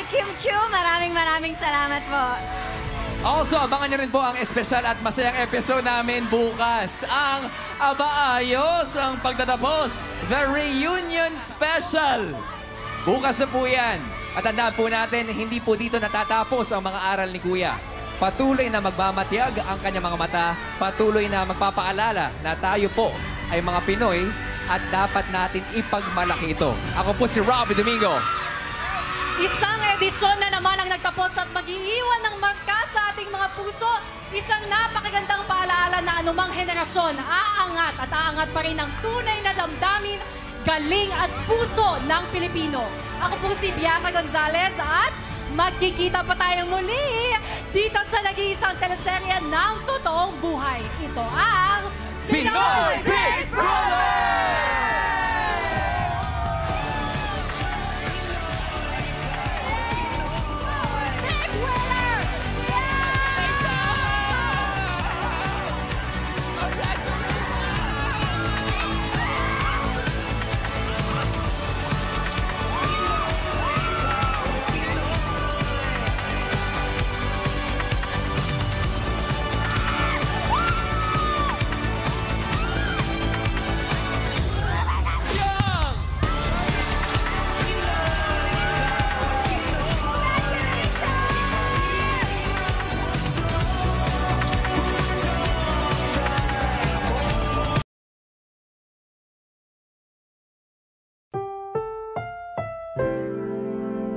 Kim Chu. Maraming salamat po. Also, abangan nyo rin po ang espesyal at masayang episode namin bukas. Ang Abaayos ang pagtatapos. The Reunion Special. Bukas na po yan. At tandaan po natin, hindi po dito natatapos ang mga aral ni Kuya. Patuloy na magmamatiyag ang kanyang mga mata. Patuloy na magpapaalala na tayo po ay mga Pinoy at dapat natin ipagmalaki ito. Ako po si Robbie Domingo. Isang edisyon na naman ang nagtapos at mag-iiwan ng marka sa ating mga puso. Isang napakagandang paalaala na anumang henerasyon, aangat at aangat pa rin ang tunay na damdamin, galing at puso ng Pilipino. Ako po si Bianca Gonzalez at magkikita pa tayong muli dito sa nag-iisang teleserye ng totoong buhay. Ito ang Pinoy Big Brother!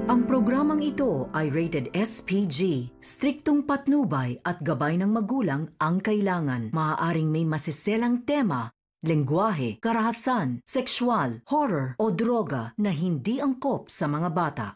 Ang programang ito ay rated SPG. Striktong patnubay at gabay ng magulang ang kailangan. Maaaring may masiselang tema, lengguwahe, karahasan, sexual, horror o droga na hindi angkop sa mga bata.